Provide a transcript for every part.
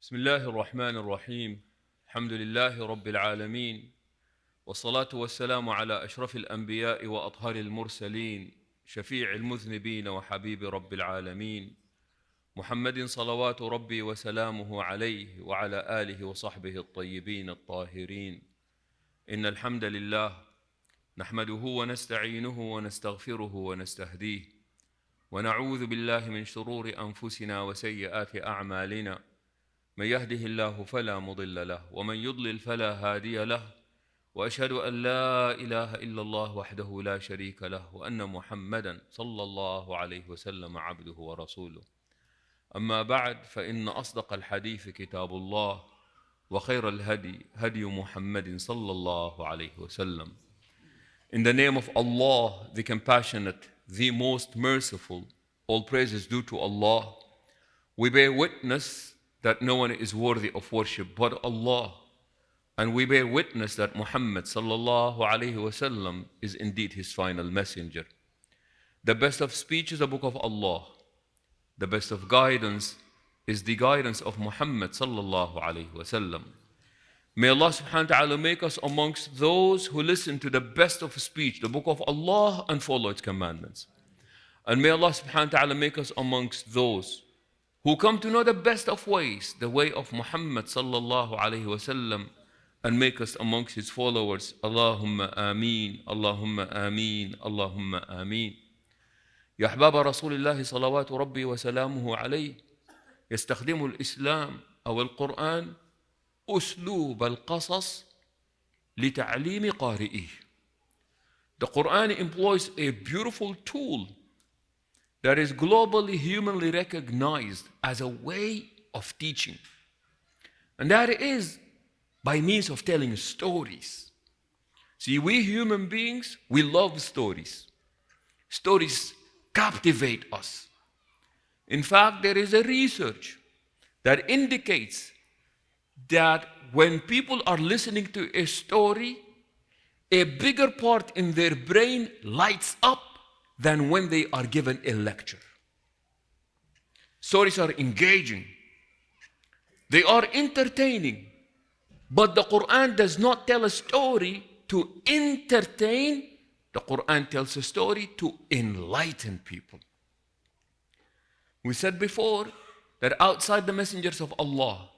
بسم الله الرحمن الرحيم. الحمد لله رب العالمين، والصلاة والسلام على أشرف الأنبياء وأطهر المرسلين، شفيع المذنبين وحبيب رب العالمين، محمد صلوات ربي وسلامه عليه وعلى آله وصحبه الطيبين الطاهرين. إن الحمد لله نحمده ونستعينه ونستغفره ونستهديه، ونعوذ بالله من شرور أنفسنا وسيئات أعمالنا. من يهده الله فلا مضل له، ومن يضلل فلا هادي له، وأشهد أن لا إله إلا الله وحده لا شريك له، وأن محمدا صلى الله عليه وسلم عبده ورسوله. أما بعد، فإن أصدق الحديث كتاب الله، وخير الهدي هدي محمد صلى الله عليه وسلم. In the name of Allah, the compassionate, the most merciful, all praise is due to Allah. We bear witness that no one is worthy of worship but Allah, and we bear witness that Muhammad sallallahu alayhi wasallam is indeed his final messenger. The best of speech is the book of Allah. The best of guidance is the guidance of Muhammad sallallahu alayhi wasallam. May Allah subhanahu wa ta'ala make us amongst those who listen to the best of speech, the book of Allah, and follow its commandments. And may Allah subhanahu wa ta'ala make us amongst those who come to know the best of ways, the way of Muhammad sallallahu alayhi wasallam, and make us amongst his followers. Allahumma ameen, Allahumma ameen, Allahumma ameen. يا أحباب رسول الله صلوات ربي وسلامه عليه، يستخدم الإسلام أو القرآن أسلوب القصص لتعليم قارئه. The Quran employs a beautiful tool that is globally, humanly recognized as a way of teaching. And that is by means of telling stories. See, we human beings, we love stories. Stories captivate us. In fact, there is a research that indicates that when people are listening to a story, a bigger part in their brain lights up than when they are given a lecture. Stories are engaging. They are entertaining. But the Quran does not tell a story to entertain. The Quran tells a story to enlighten people. We said before that outside the messengers of Allah,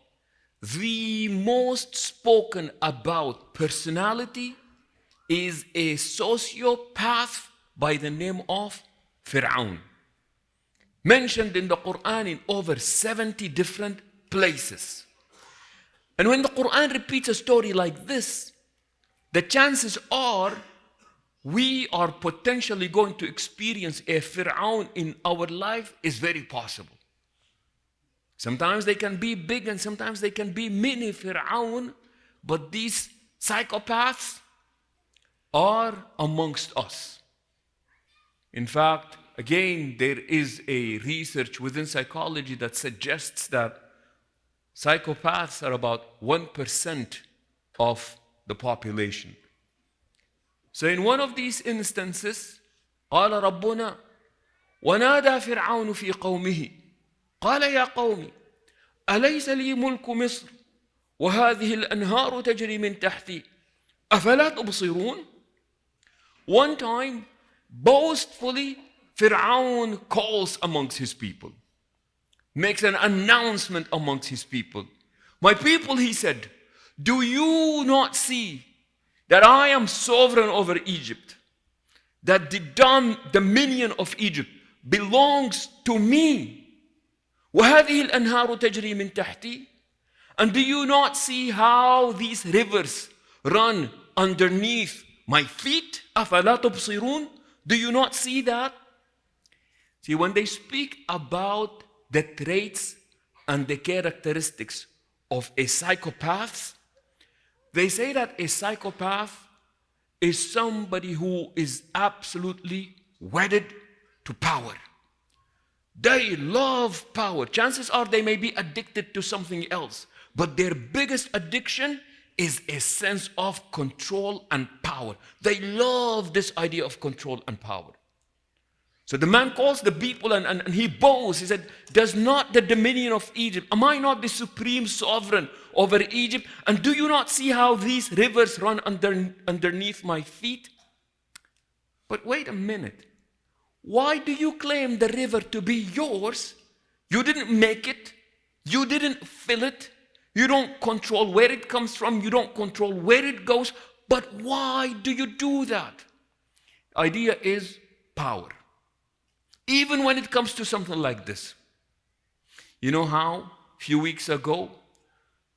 the most spoken about personality is a sociopath by the name of Fir'aun, mentioned in the Quran in over 70 different places. And when the Quran repeats a story like this, the chances are we are potentially going to experience a Fir'aun in our life is very possible. Sometimes they can be big and sometimes they can be mini Fir'aun, but these psychopaths are amongst us. In fact, again, there is a research within psychology that suggests that psychopaths are about 1% of the population. So in one of these instances, قال ربنا ونادى فرعون في قومه قال يا قوم أليس لي ملك مصر وهذه الأنهار تجري من تحتي أفلا تبصرون. One time, boastfully, Fir'aun calls amongst his people, makes an announcement amongst his people. My people, he said, do you not see that I am sovereign over Egypt, that the dominion of Egypt belongs to me? وَهَذِهِ الْأَنْهَارُ تَجْرِي مِنْ تَحْتِي. And do you not see how these rivers run underneath my feet? أَفَلَا تُبْصِرُونَ. Do you not see that? See, when they speak about the traits and the characteristics of a psychopath, they say that a psychopath is somebody who is absolutely wedded to power. They love power. Chances are they may be addicted to something else, but their biggest addiction is a sense of control and power. They love this idea of control and power. So the man calls the people and he boasts. He said, does not the dominion of Egypt, am I not the supreme sovereign over Egypt? And do you not see how these rivers run underneath my feet? But wait a minute. Why do you claim the river to be yours? You didn't make it. You didn't fill it. You don't control where it comes from. You don't control where it goes. But why do you do that? Idea is power. Even when it comes to something like this. You know how a few weeks ago,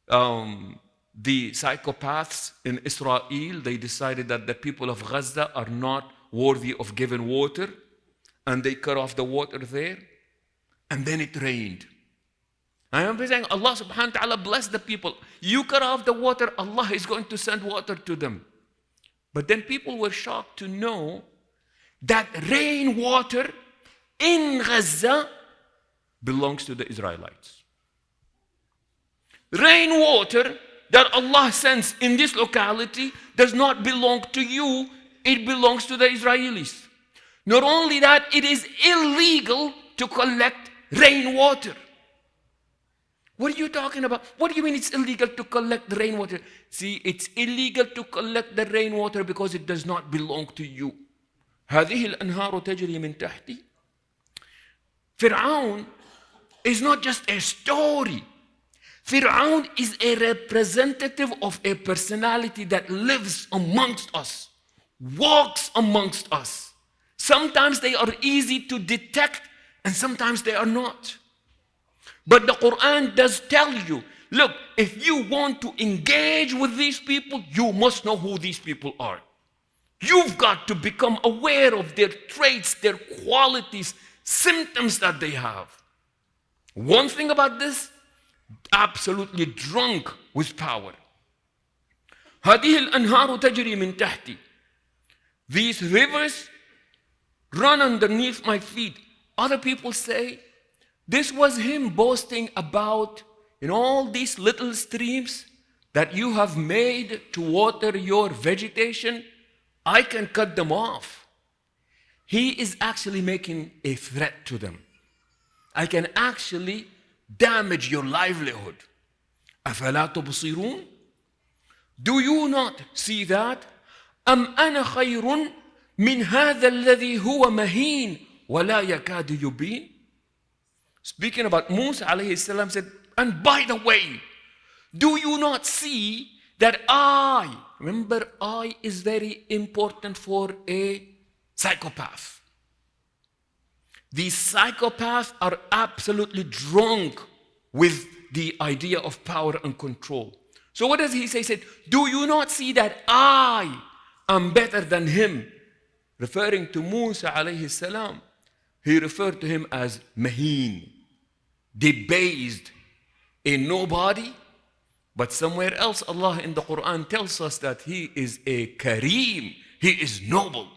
the psychopaths in Israel, they decided that the people of Gaza are not worthy of giving water, and they cut off the water there, and then it rained. I am saying Allah subhanahu wa ta'ala bless the people. You cut off the water, Allah is going to send water to them. But then people were shocked to know that rainwater in Gaza belongs to the Israelites. Rainwater that Allah sends in this locality does not belong to you, it belongs to the Israelis. Not only that, it is illegal to collect rainwater. What are you talking about? What do you mean it's illegal to collect the rainwater? See, it's illegal to collect the rainwater because it does not belong to you. هذه الأنهار تجري من تحتي. Fir'aun is not just a story. Fir'aun is a representative of a personality that lives amongst us, walks amongst us. Sometimes they are easy to detect and sometimes they are not. But the Quran does tell you, look, if you want to engage with these people, you must know who these people are. You've got to become aware of their traits, their qualities, symptoms that they have. One thing about this, absolutely drunk with power. هذه الأنهار تجري من تحتي. These rivers run underneath my feet. Other people say, this was him boasting about all these little streams that you have made to water your vegetation. I can cut them off. He is actually making a threat to them. I can actually damage your livelihood. أفلا تبصرون? Do you not see that? أم أنا خير من هذا الذي هو مهين ولا يكاد يبين? Speaking about Musa alayhi salam said, and by the way, do you not see that remember I is very important for a psychopath. These psychopaths are absolutely drunk with the idea of power and control. So what does he say? He said, do you not see that I am better than him? Referring to Musa alayhi salam, he referred to him as Maheen, debased, a nobody. But somewhere else, Allah in the Quran tells us that he is a Kareem, he is noble.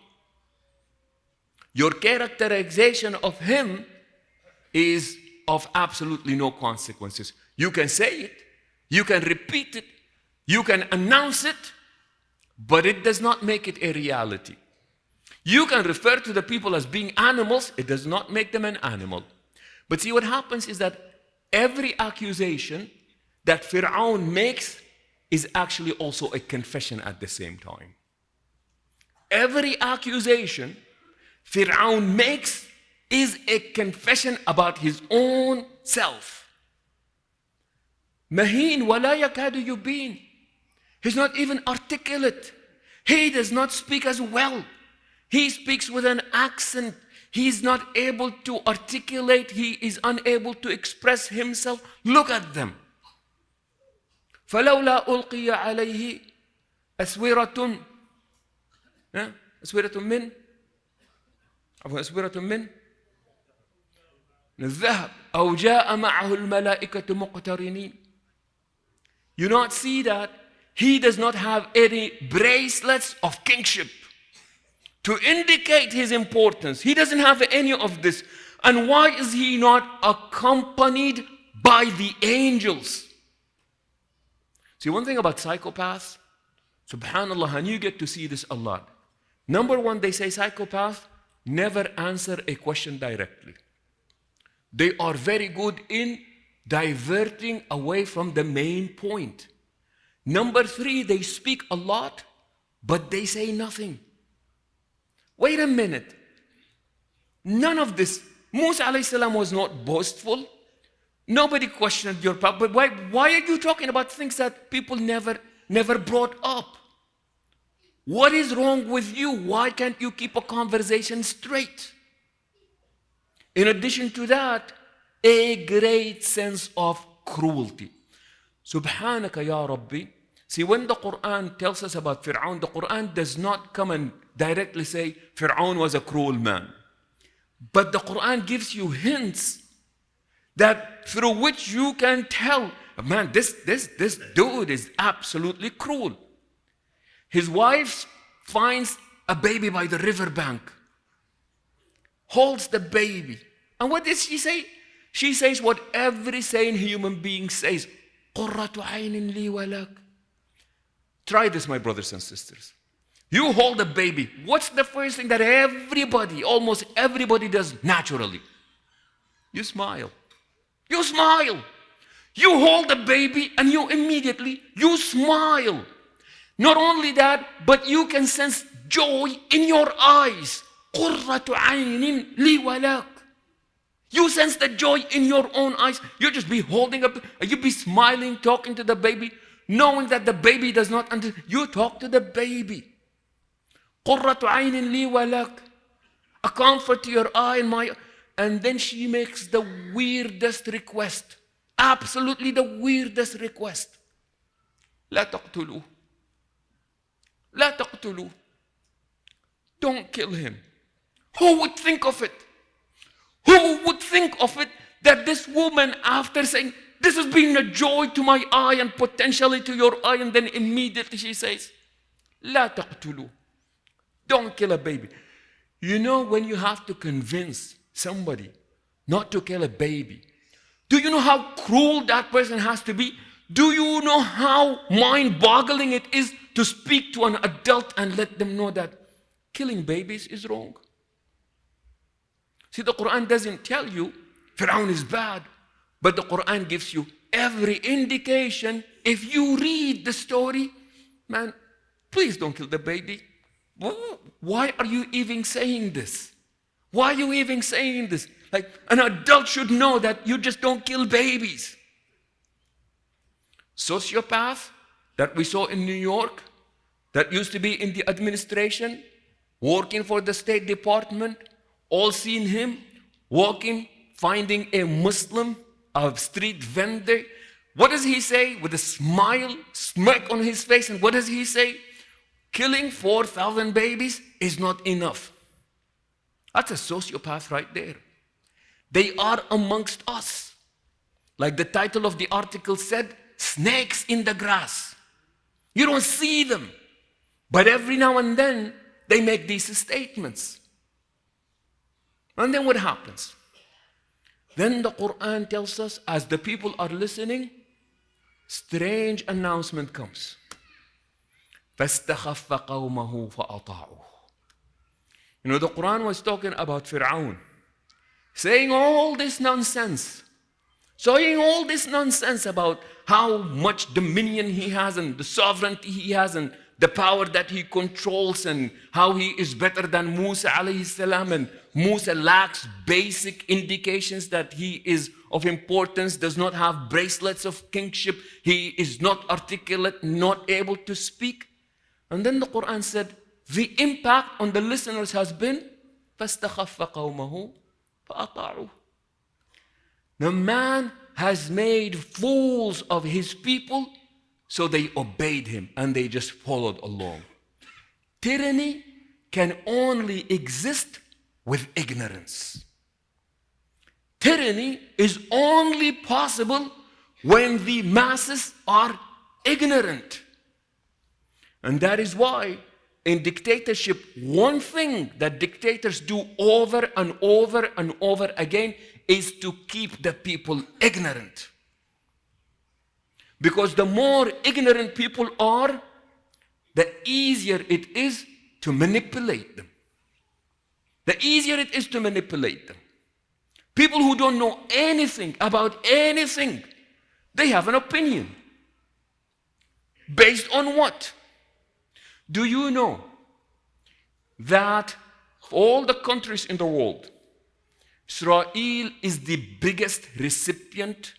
Your characterization of him is of absolutely no consequences. You can say it, you can repeat it, you can announce it, but it does not make it a reality. You can refer to the people as being animals, it does not make them an animal. But see, what happens is that every accusation that Fir'aun makes is actually also a confession at the same time. Every accusation Fir'aun makes is a confession about his own self. Maheen wala yakadu yubin. He's not even articulate. He does not speak as well. He speaks with an accent. He's not able to articulate. He is unable to express himself. Look at them. فلولا ألقي عليه أسورة أسورة من أسورة من الذهب أو جاء معه الملائكة مقترنين. You not see that he does not have any bracelets of kingship to indicate his importance. He doesn't have any of this. And why is he not accompanied by the angels? See, one thing about psychopaths, subhanallah, and you get to see this a lot. Number one, they say psychopaths never answer a question directly. They are very good in diverting away from the main point. Number 3, they speak a lot, but they say nothing. Wait a minute. None of this. Musa alayhi salam was not boastful. Nobody questioned your power. But why are you talking about things that people never brought up? What is wrong with you? Why can't you keep a conversation straight? In addition to that, a great sense of cruelty. Subhanaka ya Rabbi. See, when the Quran tells us about Fir'aun, the Quran does not come and directly say Fir'aun was a cruel man. But the Quran gives you hints that through which you can tell, man, this dude is absolutely cruel. His wife finds a baby by the riverbank, holds the baby. And what does she say? She says what every sane human being says. قُرَّةُ عَيْنٍ لِي وَلَكَ. Try this, my brothers and sisters. You hold a baby. What's the first thing that almost everybody does naturally? You smile. You smile. You hold a baby and you smile. Not only that, but you can sense joy in your eyes. قُرَّةُ عَيْنٍ لِي وَلَكَ. You sense the joy in your own eyes. You just be holding up, you be smiling, talking to the baby, knowing that the baby does not understand. You talk to the baby. قُرَّةُ عَيْنٍ لِي وَلَكَ. A comfort to your eye and my. And then she makes the weirdest request. Absolutely the weirdest request. لا تقتلوه. لا تقتلوه. Don't kill him. Who would think of it? Who would think of it that this woman, after saying, this has been a joy to my eye and potentially to your eye, and then immediately she says, لا تقتلوه. Don't kill a baby. You know, when you have to convince somebody not to kill a baby, do you know how cruel that person has to be? Do you know how mind-boggling it is to speak to an adult and let them know that killing babies is wrong? See, the Quran doesn't tell you Fir'aun is bad, but the Quran gives you every indication. If you read the story, man, please don't kill the baby. Why are you even saying this? Why are you even saying this? Like, an adult should know that you just don't kill babies. Sociopath that we saw in New York, that used to be in the administration, working for the State Department, all seen him walking, finding a Muslim, a street vendor. What does he say? With a smile, smirk on his face, and what does he say? Killing 4,000 babies is not enough. That's a sociopath right there. They are amongst us. Like the title of the article said, snakes in the grass. You don't see them. But every now and then, they make these statements. And then what happens? Then the Quran tells us, as the people are listening, strange announcement comes. فَاسْتَخَفَّ قَوْمَهُ فَأَطَاعُوهُ. You know, the Quran was talking about Fir'aun, saying all this nonsense, about how much dominion he has and the sovereignty he has and the power that he controls and how he is better than Musa alayhi salam, and Musa lacks basic indications that he is of importance, does not have bracelets of kingship, he is not articulate, not able to speak. And then the Quran said, the impact on the listeners has been فَاسْتَخَفَّ قَوْمَهُ فَأَطَاعُوهُ. The man has made fools of his people, so they obeyed him and they just followed along. Tyranny can only exist with ignorance. Tyranny is only possible when the masses are ignorant. And that is why in dictatorship, one thing that dictators do over and over and over again is to keep the people ignorant. Because the more ignorant people are, the easier it is to manipulate them. the easier it is to manipulate them. People who don't know anything about anything, they have an opinion. Based on what? Do you know that of all the countries in the world, Israel is the biggest recipient?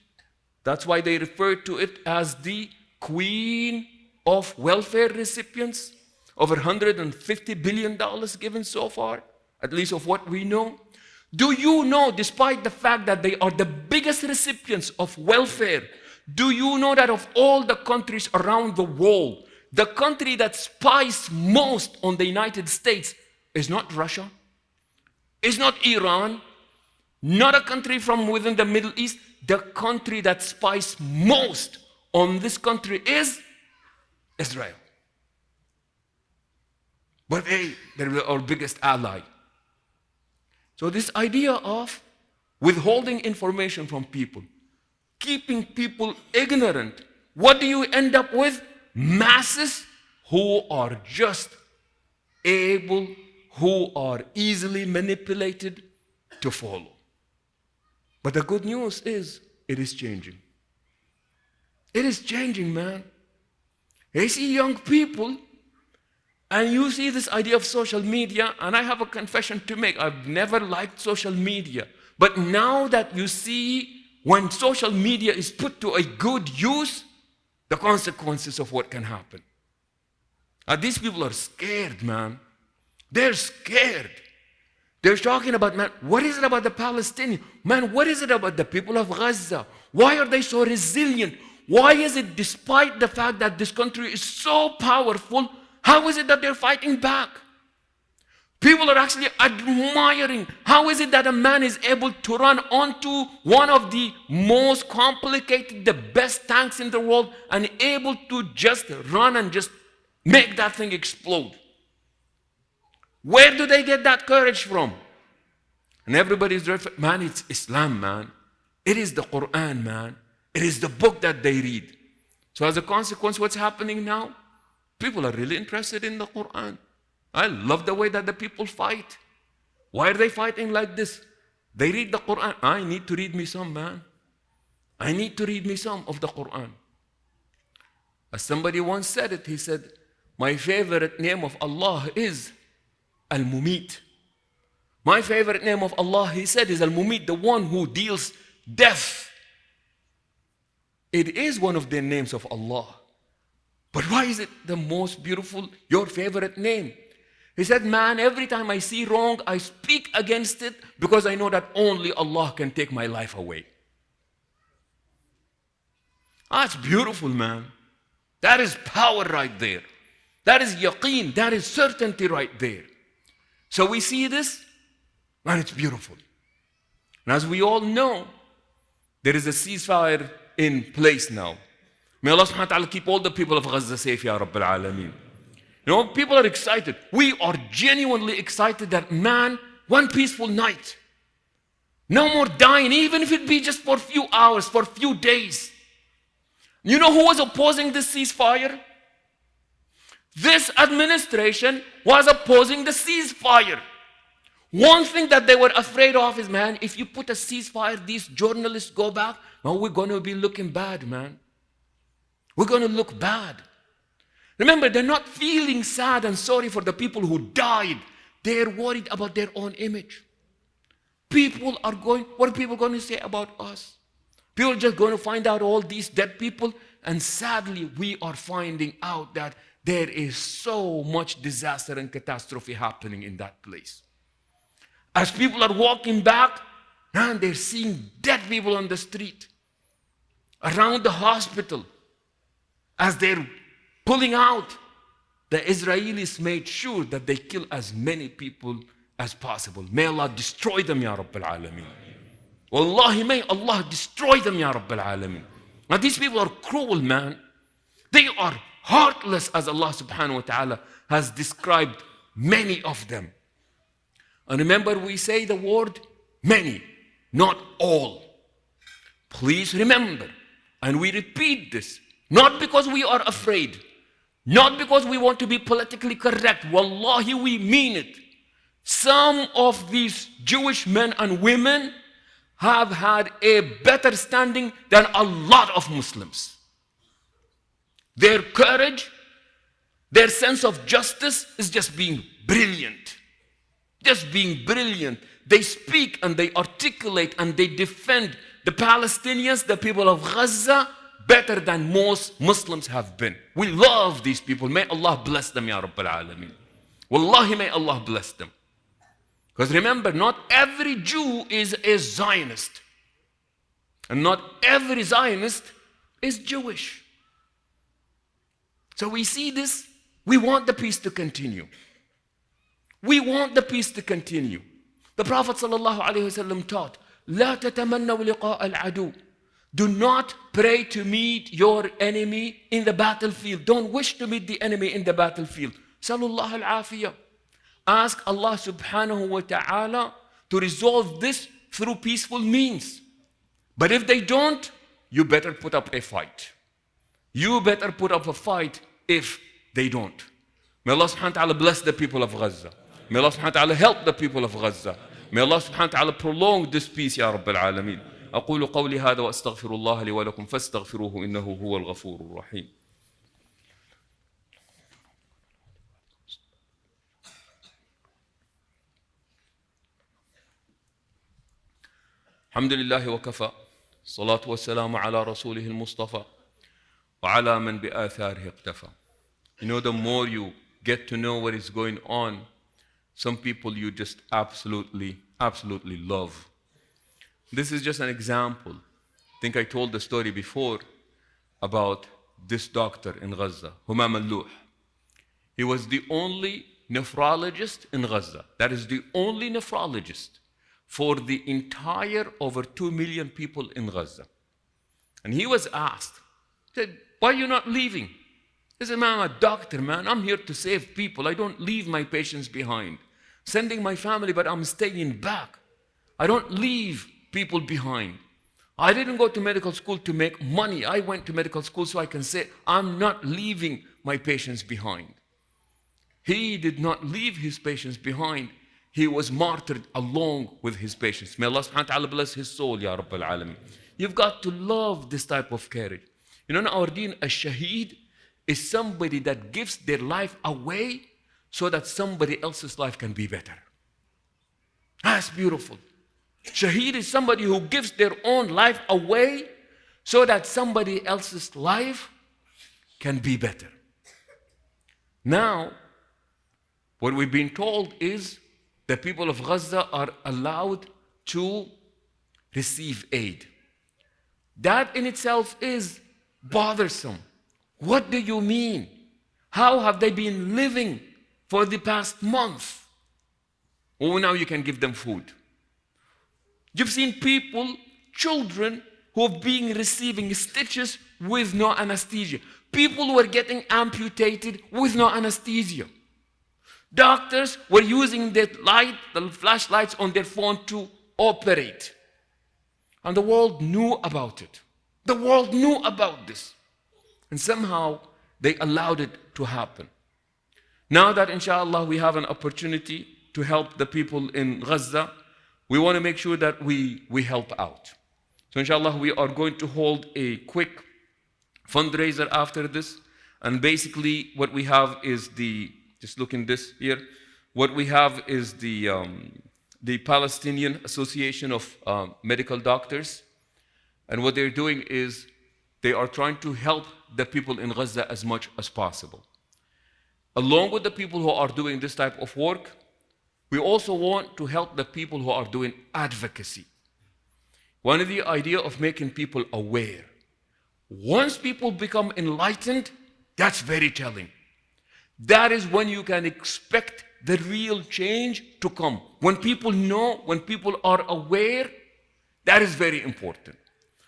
That's why they refer to it as the queen of welfare recipients. Over $150 billion given so far, at least of what we know. Do you know, despite the fact that they are the biggest recipients of welfare, do you know that of all the countries around the world, the country that spies most on the United States is not Russia, is not Iran, not a country from within the Middle East. The country that spies most on this country is Israel. But they're our biggest ally. So this idea of withholding information from people, keeping people ignorant, what do you end up with? Masses who are just able, who are easily manipulated to follow. But the good news is, it is changing. It is changing, man. I see young people, and you see this idea of social media, and I have a confession to make. I've never liked social media. But now that you see when social media is put to a good use, the consequences of what can happen. And these people are scared, man. They're scared. They're talking about, man, what is it about the Palestinians? Man, what is it about the people of Gaza? Why are they so resilient? Why is it, despite the fact that this country is so powerful, how is it that they're fighting back? People are actually admiring. How is it that a man is able to run onto one of the most complicated, the best tanks in the world, and able to just run and just make that thing explode? Where do they get that courage from? And everybody's man, it's Islam, man. It is the Quran, man. It is the book that they read. So as a consequence, what's happening now? People are really interested in the Quran. I love the way that the people fight. Why are they fighting like this? They read the Quran. I need to read me some, man. I need to read me some of the Quran. As somebody once said it, he said, my favorite name of Allah is Al-Mumit. My favorite name of Allah, he said, is Al-Mumit, the one who deals death. It is one of the names of Allah. But why is it the most beautiful, your favorite name? He said, man, every time I see wrong, I speak against it because I know that only Allah can take my life away. That's beautiful, man. That is power right there. That is yaqeen. That is certainty right there. So we see this, and it's beautiful. And as we all know, there is a ceasefire in place now. May Allah subhanahu wa ta'ala keep all the people of Gaza safe, Ya Rabbil Alameen. You know, people are excited. We are genuinely excited that, man, one peaceful night. No more dying, even if it be just for a few hours, for a few days. You know who was opposing this ceasefire? This administration was opposing the ceasefire. One thing that they were afraid of is, man, if you put a ceasefire, these journalists go back, well, we're going to be looking bad, man. We're going to look bad. Remember, they're not feeling sad and sorry for the people who died. They're worried about their own image. People are going, what are people going to say about us? People are just going to find out all these dead people, and sadly, we are finding out that there is so much disaster and catastrophe happening in that place. As people are walking back, man, they're seeing dead people on the street, around the hospital. As they're pulling out, the Israelis made sure that they kill as many people as possible. May Allah destroy them, Ya Rabbil Alameen. Wallahi, may Allah destroy them, Ya Rabbil Alameen. Now these people are cruel, man. They are heartless, as Allah subhanahu wa ta'ala has described many of them. And remember, we say the word many, not all. Please remember, and we repeat this, not because we are afraid, not because we want to be politically correct. Wallahi, we mean it. Some of these Jewish men and women have had a better standing than a lot of Muslims. Their courage, their sense of justice is just being brilliant. Just being brilliant. They speak and they articulate and they defend the Palestinians, the people of Gaza, better than most Muslims have been. We love these people. May Allah bless them, Ya Rabbil Alameen. Wallahi, may Allah bless them. Because remember, not every Jew is a Zionist. And not every Zionist is Jewish. So we see this. We want the peace to continue. We want the peace to continue. The Prophet ﷺ taught, لا تتمنوا لقاء العدو. Do not pray to meet your enemy in the battlefield. Don't wish to meet the enemy in the battlefield. Sallallahu al-afiyah. Ask Allah subhanahu wa ta'ala to resolve this through peaceful means. But if they don't, you better put up a fight. You better put up a fight if they don't. May Allah subhanahu wa ta'ala bless the people of Gaza. May Allah subhanahu wa ta'ala help the people of Gaza. May Allah subhanahu wa ta'ala prolong this peace, Ya Rabbil Alameen. أقول قولي هذا وأستغفر الله لي ولكم فاستغفروه إنه هو الغفور الرحيم. الحمد لله وكفى الصلاة والسلام على رسوله المصطفى وعلى من بآثاره اقتفى. You know, the more you get to know what is going on, some people you just absolutely love. This is just an example. I think I told the story before about this doctor in Gaza, Humam al-Luh. He was the only nephrologist in Gaza. That is the only nephrologist for the entire over 2 million people in Gaza. And he was asked, said, why are you not leaving? He said, man, I'm a doctor, man. I'm here to save people. I don't leave my patients behind. Sending my family, but I'm staying back. I don't leave people behind. I didn't go to medical school to make money. I went to medical school so I can say, I'm not leaving my patients behind. He did not leave his patients behind. He was martyred along with his patients. May Allah subhanahu wa ta'ala bless his soul, Ya Rabbil Alameen. You've got to love this type of courage. You know, in our deen, a shaheed is somebody that gives their life away so that somebody else's life can be better. That's beautiful. Shaheed is somebody who gives their own life away so that somebody else's life can be better. Now, what we've been told is the people of Gaza are allowed to receive aid. That in itself is bothersome. What do you mean? How have they been living for the past month? Oh, now you can give them food. You've seen people, children, who have been receiving stitches with no anesthesia. People who are getting amputated with no anesthesia. Doctors were using the flashlights on their phone to operate. And the world knew about it. The world knew about this. And somehow they allowed it to happen. Now that inshallah we have an opportunity to help the people in Gaza, we want to make sure that we help out. So inshallah we are going to hold a quick fundraiser after this. And basically what we have is just look in this here, what we have is the Palestinian Association of Medical Doctors. And what they're doing is they are trying to help the people in Gaza as much as possible. Along with the people who are doing this type of work, we also want to help the people who are doing advocacy. One of the idea of making people aware. Once people become enlightened, that's very telling. That is when you can expect the real change to come. When people know, when people are aware, that is very important.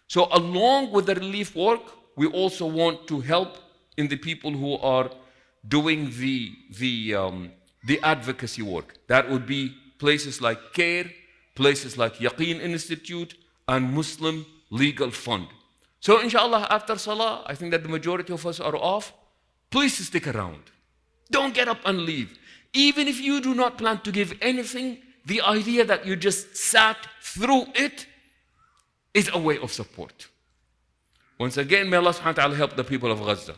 So along with the relief work, we also want to help in the people who are doing the advocacy work. That would be places like CARE, places like Yaqeen Institute, and Muslim Legal Fund. So inshallah, after Salah, I think that the majority of us are off. Please stick around. Don't get up and leave. Even if you do not plan to give anything, the idea that you just sat through it is a way of support. Once again, may Allah subhanahu wa ta'ala help the people of Gaza.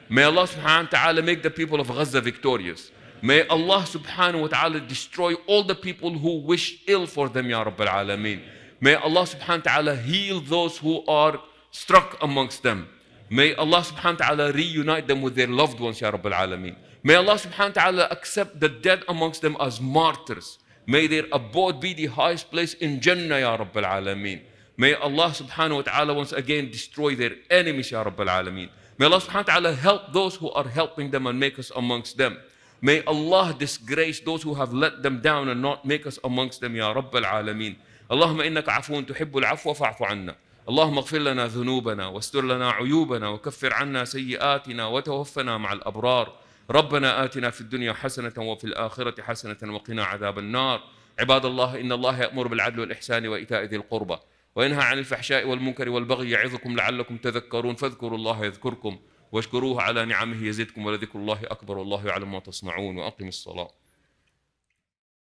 May Allah subhanahu wa ta'ala make the people of Gaza victorious. May Allah subhanahu wa ta'ala destroy all the people who wish ill for them, Ya Rabbil Alameen. May Allah subhanahu wa ta'ala heal those who are struck amongst them. May Allah subhanahu wa ta'ala reunite them with their loved ones, Ya Rabbil Alameen. May Allah subhanahu wa ta'ala accept the dead amongst them as martyrs. May their abode be the highest place in Jannah, Ya Rabbil Alameen. May Allah subhanahu wa ta'ala once again destroy their enemies, Ya Rabbil Alameen. May Allah subhanahu wa ta'ala help those who are helping them and make us amongst them. May Allah disgrace those who have let them down and not make us amongst them, Ya Rabbil Alameen. اللهم إنك عفو تحب العفو فاعف عنا. اللهم اغفر لنا ذنوبنا واستر لنا عيوبنا وكفر عنا سيئاتنا وتوفنا مع الأبرار. ربنا آتنا في الدنيا حسنة وفي الآخرة حسنة وقنا عذاب النار. عباد الله إن الله يأمر بالعدل والإحسان وإيتاء ذي القربى وينهى عن الفحشاء والمنكر والبغي يعظكم لعلكم تذكرون فاذكروا الله يذكركم واشكروه على نعمه يزدكم ولذكر الله أكبر والله يعلم ما تصنعون وأقم الصلاة.